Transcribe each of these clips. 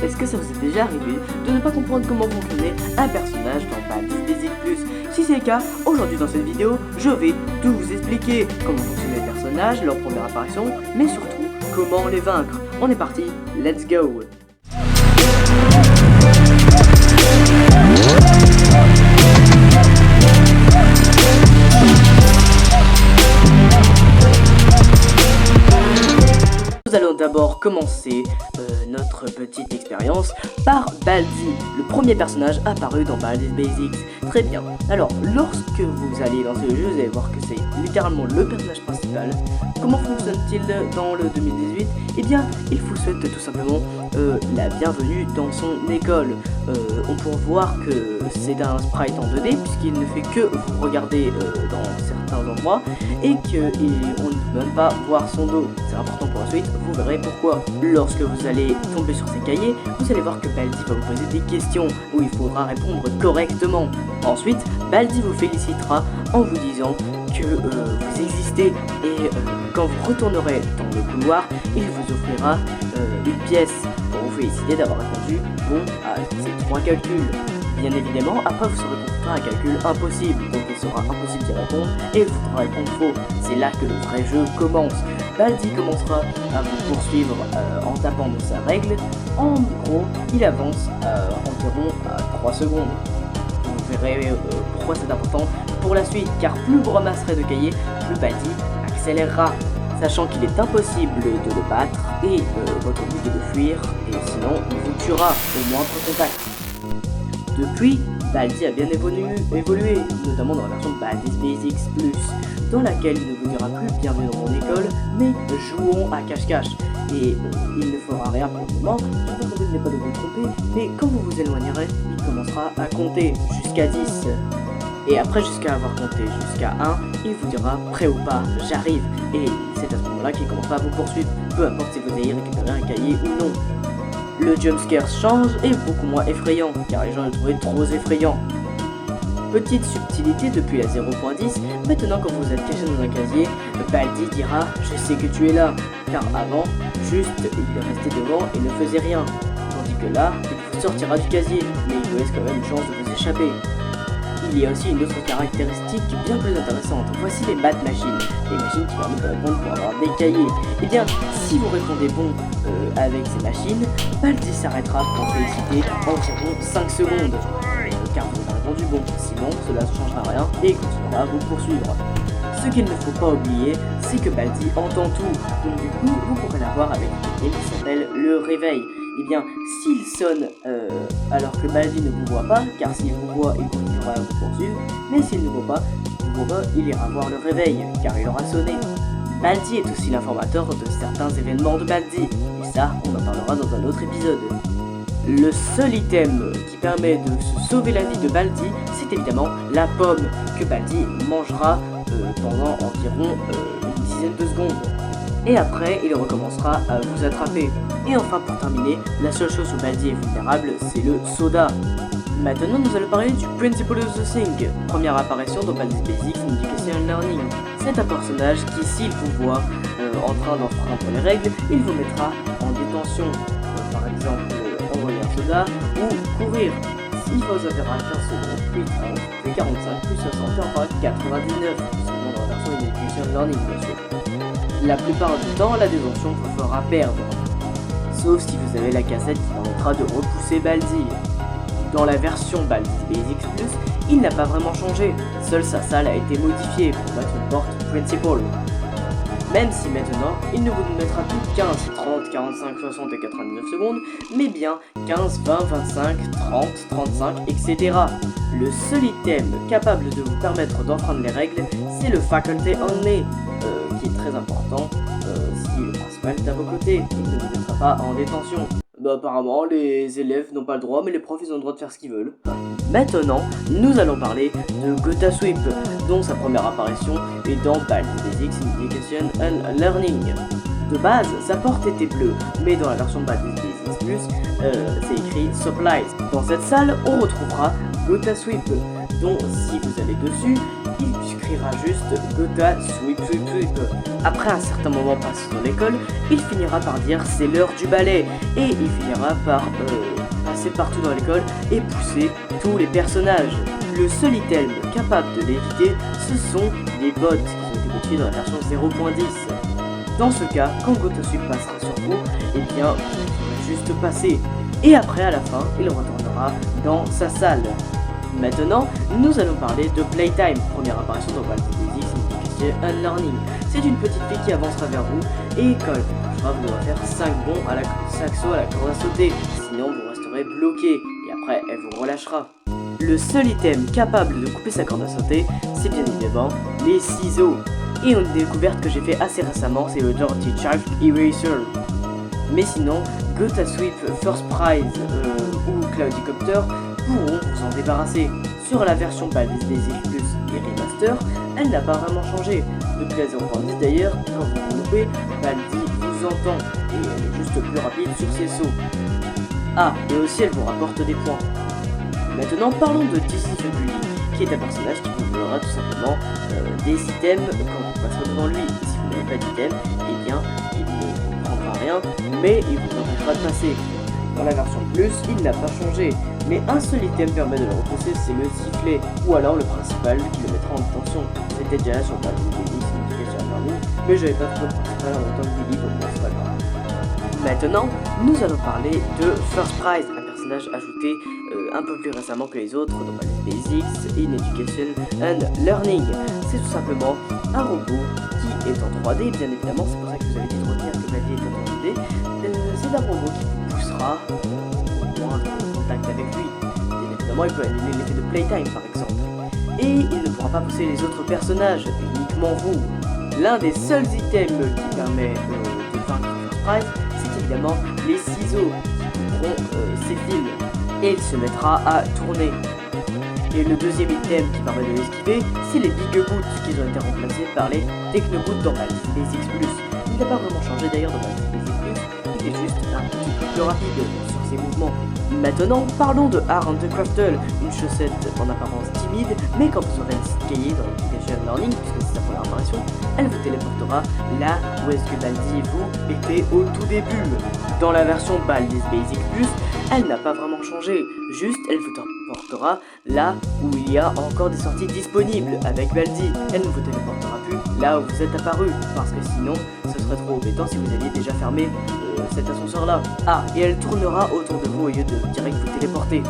est-ce que ça vous est déjà arrivé de ne pas comprendre comment fonctionnait un personnage dans Baldi's Basics Plus? Si c'est le cas, aujourd'hui dans cette vidéo, je vais tout vous expliquer comment fonctionnent les personnages, leur première apparition, mais surtout comment les vaincre. On est parti, let's go! Nous allons d'abord commencer notre petite expérience par Baldi, le premier personnage apparu dans Baldi's Basics. Très bien. Alors, lorsque vous allez lancer le jeu, vous allez voir que c'est littéralement le personnage principal. Comment fonctionne-t-il dans le 2018? Eh bien, il vous souhaite tout simplement la bienvenue dans son école. On peut voir que c'est un sprite en 2D puisqu'il ne fait que vous regarder dans certains endroits et qu'on ne peut même pas voir son dos. C'est important pour la suite, vous verrez pourquoi. Lorsque vous allez tomber sur ces cahiers, vous allez voir que Baldi va vous poser des questions où il faudra répondre correctement. Ensuite, Baldi vous félicitera en vous disant que vous existez et quand vous retournerez dans le couloir, il vous offrira une pièce pour vous féliciter d'avoir répondu bon à ces 3 calculs. Bien évidemment, après vous serez confronté à un calcul impossible, donc il sera impossible d'y répondre et il faudra répondre faux. C'est là que le vrai jeu commence. Baldi commencera à vous poursuivre en tapant de sa règle. En gros, il avance environ 3 secondes. Vous verrez pourquoi c'est important pour la suite, car plus vous ramasserez de cahiers, plus Baldi accélérera, sachant qu'il est impossible de le battre et votre but est de fuir, et sinon il vous tuera au moindre contact. Depuis, Baldi a bien évolué, notamment dans la version Baldi's Basics Plus, dans laquelle il ne vous dira plus bienvenue dans mon école, mais jouons à cache-cache. Et il ne fera rien pour le moment, je vous ne pas de vous tromper, mais quand vous vous éloignerez, il commencera à compter jusqu'à 10. Et après, jusqu'à avoir compté jusqu'à 1, il vous dira prêt ou pas, j'arrive. Et c'est à ce moment-là qu'il commencera à vous poursuivre, peu importe si vous ayez récupéré un cahier ou non. Le jumpscare change et est beaucoup moins effrayant, car les gens le trouvaient trop effrayant. Petite subtilité depuis la 0.10, maintenant quand vous êtes caché dans un casier, Baldi dira « Je sais que tu es là », car avant, juste il restait devant et ne faisait rien. Tandis que là, il vous sortira du casier, mais il vous laisse quand même une chance de vous échapper. Il y a aussi une autre caractéristique bien plus intéressante. Voici les math machines, les machines qui permettent de répondre pour avoir des cahiers. Et bien, si vous répondez bon avec ces machines, Baldi s'arrêtera pour féliciter environ 5 secondes. Car vous avez répondu bon, sinon cela ne changera rien et il continuera à vous poursuivre. Ce qu'il ne faut pas oublier, c'est que Baldi entend tout, donc du coup vous pourrez l'avoir avec une technique qui s'appelle le réveil. Et bien, s'il sonne alors que Baldi ne vous voit pas, car s'il vous voit, il continuera à vous poursuivre, mais s'il ne vous voit pas, il ira voir le réveil, car il aura sonné. Baldi est aussi l'informateur de certains événements de Baldi, et ça, on en parlera dans un autre épisode. Le seul item qui permet de se sauver la vie de Baldi, c'est évidemment la pomme que Baldi mangera pendant environ une dizaine de secondes. Et après, il recommencera à vous attraper. Et enfin, pour terminer, la seule chose où Baldi est vulnérable, c'est le soda. Maintenant, nous allons parler du Principle of the Thing, première apparition dans Baldi's Basics Education and Learning. C'est un personnage qui, s'il vous voit en train d'enfreindre les règles, il vous mettra en détention. Par exemple, envoyer un soda ou courir. Il vous enverra 15 secondes, puis 30, puis 45, puis 60, et enfin 99, selon la version Education and Learning, bien sûr. La plupart du temps, la détention vous fera perdre, sauf si vous avez la cassette qui permettra de repousser Baldi. Dans la version Baldi's Basics Plus, il n'a pas vraiment changé, seule sa salle a été modifiée pour mettre une porte Principal. Même si maintenant, il ne vous mettra plus 15, 30, 45, 60 et 99 secondes, mais bien 15, 20, 25, 30, 35, etc. Le seul item capable de vous permettre d'enfreindre les règles, c'est le Faculty Only, qui est très important si le principal est à vos côtés, il ne vous mettra pas en détention. Bah apparemment les élèves n'ont pas le droit, mais les profs ils ont le droit de faire ce qu'ils veulent. Maintenant, nous allons parler de Gotha Sweep, dont sa première apparition est dans Baldi's Basics Education and Learning. De base, sa porte était bleue, mais dans la version Baldi's Basics Plus, c'est écrit Supplies. Dans cette salle, on retrouvera Gotha Sweep, dont si vous allez dessus, il écrira juste Gotha sweep sweep sweep. Après un certain moment passé dans l'école, il finira par dire c'est l'heure du ballet et il finira par passer partout dans l'école et pousser tous les personnages. Le seul item capable de l'éviter, ce sont les bots qui ont été modifiés dans la version 0.10. Dans ce cas, quand Gotha sweep passera sur vous, eh bien, vous pourrez juste passer. Et après, à la fin, il retournera dans sa salle. Maintenant, nous allons parler de Playtime, première apparition dans Baldur's Basics Education and Learning. C'est une petite fille qui avancera vers vous et quand elle vous touchera, vous devrez faire 5 bonds à la 5 sauts à la corde à sauter, sinon vous resterez bloqué et après elle vous relâchera. Le seul item capable de couper sa corde à sauter, c'est bien évidemment les ciseaux. Et une découverte que j'ai fait assez récemment, c'est le Dirty Shark Eraser. Mais sinon, Gotha Sweep, First Prize ou Cloudicopter pourront vous en débarrasser. Sur la version Baldur's Basics Plus et Remaster, elle n'a pas vraiment changé. Depuis la 0.10 d'ailleurs, quand vous vous loupez, Baldi vous entend et elle est juste plus rapide sur ses sauts. Ah, et aussi elle vous rapporte des points. Maintenant parlons de Decision Bully, qui est un personnage qui vous volera tout simplement des items quand vous passerez devant lui. Et si vous n'avez pas d'item, eh bien il ne vous prendra rien, mais il vous empêchera de passer. Dans la version Plus, il n'a pas changé, mais un seul item permet de le repousser, c'est le sifflet, ou alors le principal qui le mettra en détention. C'était déjà là sur Baldur's Basics Education Learning, mais j'avais pas trouvé le principal en même temps que Billy, donc c'est pas grave. Maintenant, nous allons parler de First Prize, un personnage ajouté un peu plus récemment que les autres dans Baldur's Basics in Education and Learning. C'est tout simplement un robot qui est en 3D, bien évidemment, c'est pour ça que vous avez dit de retenir que Baldi est en 3D. C'est un robot qui vous poussera au moins en contact avec lui. Bien évidemment, il peut annuler l'effet de Playtime par exemple. Et il ne pourra pas pousser les autres personnages, uniquement vous. L'un des seuls items qui permet de vaincre First Prize, c'est évidemment les ciseaux qui couperont ses fils. Et il se mettra à tourner. Et le deuxième item qui permet de l'esquiver, c'est les Big Boots qui ont été remplacés par les Techno Boots dans Baldur's Basics Plus. Il n'a pas vraiment changé d'ailleurs dans Baldur's Basics Plus, il est juste un petit peu plus rapide sur ses mouvements. Maintenant, parlons de Aaron the Craftle, une chaussette en apparence timide, mais quand vous aurez un cahier dans l'Education Learning, puisque c'est sa première apparition, elle vous téléportera là où est-ce que Baldi et vous étiez au tout début. Dans la version Baldur's Basics Plus, elle n'a pas vraiment changé, juste elle vous téléportera là où il y a encore des sorties disponibles avec Baldi. Elle ne vous téléportera plus là où vous êtes apparu, parce que sinon ce serait trop embêtant si vous aviez déjà fermé cet ascenseur là. Ah, et elle tournera autour de vous au lieu de direct vous téléporter.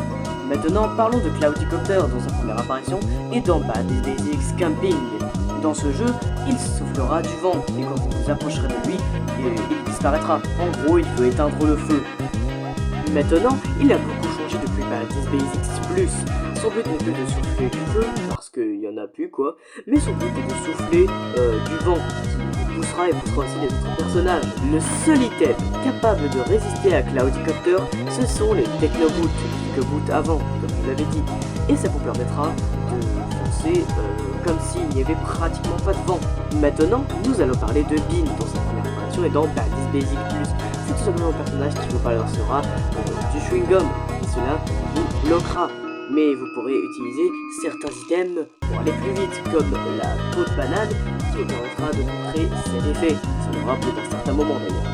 Maintenant parlons de Cloudicopter dans sa première apparition et dans Baldur's Basics Camping. Dans ce jeu, il soufflera du vent et quand vous vous approcherez de lui, il disparaîtra. En gros, il peut éteindre le feu. Maintenant, il a beaucoup changé depuis Baldur's Basics Plus. Son but n'est plus de souffler du feu, parce qu'il y en a plus quoi, mais son but est de souffler du vent, qui poussera et poussera aussi les autres personnages. Le seul item capable de résister à Cloudicopter, ce sont les Techno Boots, qui bootent avant, comme je l'avais dit, et ça vous permettra de foncer comme s'il n'y avait pratiquement pas de vent. Maintenant, nous allons parler de Bean dans sa première apparition et dans Baldur's Basics Plus. C'est tout simplement un personnage qui vous balancera du chewing-gum et cela vous bloquera. Mais vous pourrez utiliser certains items pour aller plus vite, comme la peau de banane qui vous permettra de contrer ses effets. Ça durera pour un certain moment d'ailleurs.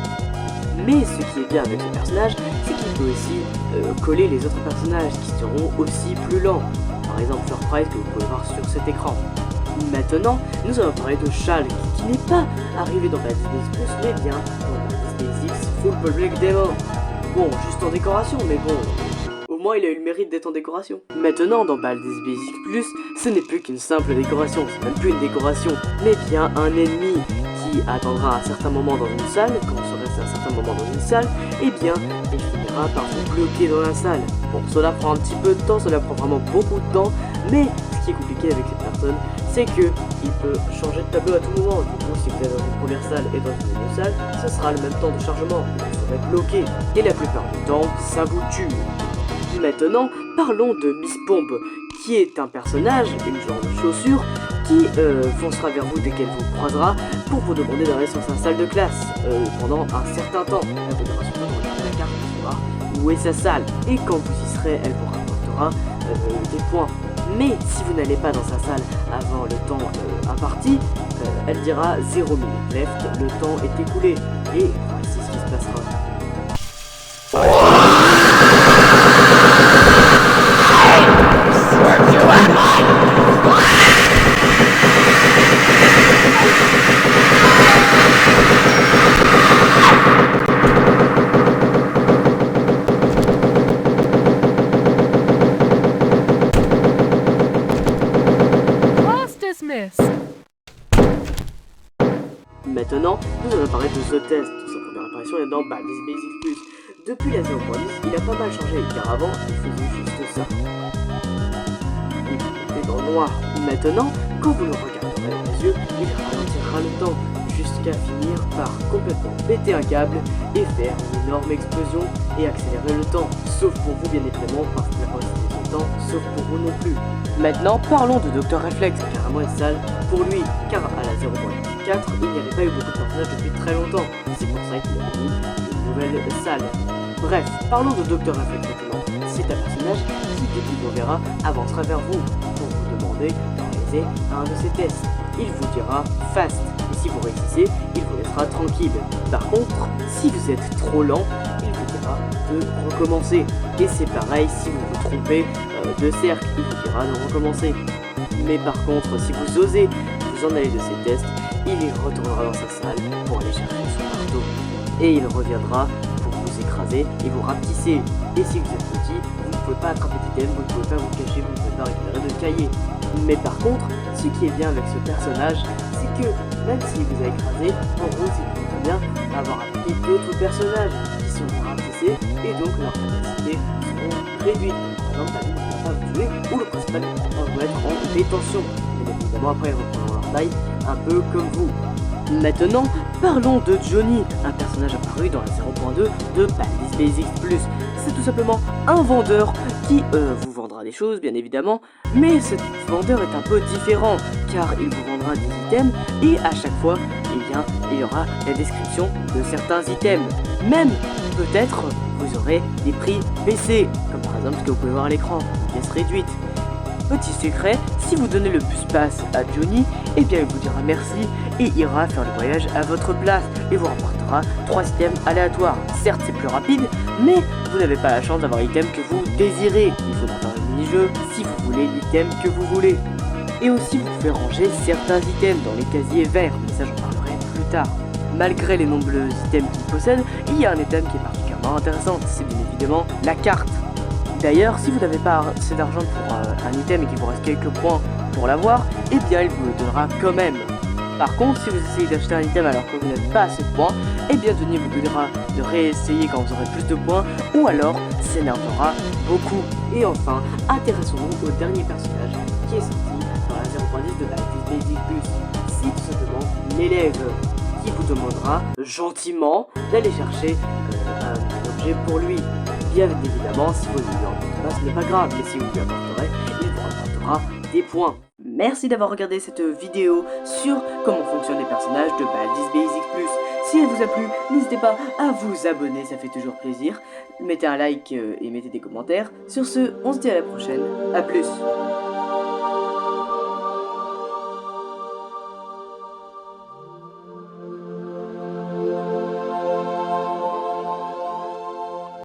Mais ce qui est bien avec ce personnage, c'est qu'il peut aussi coller les autres personnages qui seront aussi plus lents. Par exemple Surprise que vous pouvez voir sur cet écran. Maintenant, nous allons parler de Shulk, qui n'est pas arrivé dans Baldur's Basics Plus, mais bien dans Baldur's Basics Full Public Demo. Bon, juste en décoration, mais bon, au moins il a eu le mérite d'être en décoration. Maintenant, dans Baldur's Basics Plus, ce n'est plus qu'une simple décoration, c'est même plus une décoration, mais bien un ennemi qui attendra un certain moment dans une salle. Quand vous serez à un certain moment dans une salle, eh bien, il finira par vous bloquer dans la salle. Bon, cela prend un petit peu de temps, cela prend vraiment beaucoup de temps, mais ce qui est compliqué avec cette personne, c'est que il peut changer de tableau à tout moment. Du coup, si vous êtes dans une première salle et dans une deuxième salle, ce sera le même temps de chargement, vous serez bloqué, et la plupart du temps, ça vous tue. Maintenant, parlons de Miss Pombe, qui est un personnage, une genre de chaussure, qui foncera vers vous dès qu'elle vous croisera pour vous demander d'aller sur sa salle de classe pendant un certain temps. Elle vous donnera surtout de regarder la carte pour voir où est sa salle. Et quand vous y serez, elle vous rapportera des points. Mais si vous n'allez pas dans sa salle avant le temps imparti, elle dira 0 minutes left, le temps est écoulé. Et voici ce qui se passera. Maintenant, nous allons parler de The Test. Sa première apparition est dans Baldi's Basics Plus. Depuis la 0.10, il a pas mal changé, car avant, il faisait juste ça. Il était dans le noir. Maintenant, quand vous le regarderez dans les yeux, il ralentira le temps, jusqu'à finir par complètement péter un câble et faire une énorme explosion et accélérer le temps. Sauf pour vous, bien évidemment, parce qu'il n'a pas utilisé son temps, sauf pour vous non plus. Maintenant, parlons de Dr. Reflex, carrément une salle pour lui, car à la 0.4, il n'y avait pas eu beaucoup de personnages depuis très longtemps. C'est pour ça qu'il a mis une nouvelle salle. Bref, parlons de Dr. Reflex maintenant. C'est un personnage qui, dès qu'il vous verra, avancera vers vous pour vous demander de réaliser un de ses tests. Il vous dira fast, et si vous réussissez, il vous laissera tranquille. Par contre, si vous êtes trop lent, il vous dira de recommencer. Et c'est pareil, si vous vous trompez de cercle, il vous dira de recommencer. Mais par contre, si vous osez vous en aller de ces tests, il y retournera dans sa salle pour aller chercher son marteau. Et il reviendra pour vous écraser et vous rapetisser. Et si vous êtes petit, vous ne pouvez pas attraper d'items, vous ne pouvez pas vous cacher, vous ne pouvez pas récupérer de cahiers. Mais par contre, ce qui est bien avec ce personnage, c'est que même s'il vous a écrasé, en gros c'est plutôt bien avoir appliqué d'autres personnages qui seront rapetissés et donc leurs capacités seront réduites. Par exemple, la vie ne va pas vous tuer ou le principal va vous mettre en détention. Et évidemment après ils reprendront leur taille un peu comme vous. Maintenant, parlons de Johnny, un personnage apparu dans la 0.2 de Baldi's Basics Plus. C'est tout simplement un vendeur qui vous vendra des choses, bien évidemment, mais ce vendeur est un peu différent, car il vous vendra des items, et à chaque fois, eh bien, il y aura la description de certains items. Même, peut-être, vous aurez des prix baissés, comme par exemple ce que vous pouvez voir à l'écran, une pièce réduite. Petit secret, si vous donnez le bus pass à Johnny, eh bien il vous dira merci et ira faire le voyage à votre place et vous rapportera 3 items aléatoires. Certes c'est plus rapide, mais vous n'avez pas la chance d'avoir l'item que vous désirez. Il faudra faire un mini-jeu si vous voulez l'item que vous voulez. Et aussi vous pouvez ranger certains items dans les casiers verts, mais ça j'en parlerai plus tard. Malgré les nombreux items qu'il possède, il y a un item qui est particulièrement intéressant, c'est bien évidemment la carte. D'ailleurs, si vous n'avez pas assez d'argent pour un item et qu'il vous reste quelques points pour l'avoir, eh bien il vous le donnera quand même. Par contre, si vous essayez d'acheter un item alors que vous n'avez pas assez de points, eh bien Denis vous donnera de réessayer quand vous aurez plus de points, ou alors s'énervera beaucoup. Et enfin, intéressons-nous au dernier personnage qui est sorti dans la 0.10 de Baldi's Basics Plus. C'est tout simplement l'élève qui vous demandera gentiment d'aller chercher un objet pour lui. Bien évidemment, si vous ne lui apportez pas, ce n'est pas grave, mais si vous lui apporterez, il vous rapportera des points. Merci d'avoir regardé cette vidéo sur comment fonctionnent les personnages de Baldi's Basics Plus. Si elle vous a plu, n'hésitez pas à vous abonner, ça fait toujours plaisir. Mettez un like et mettez des commentaires. Sur ce, on se dit à la prochaine. A plus.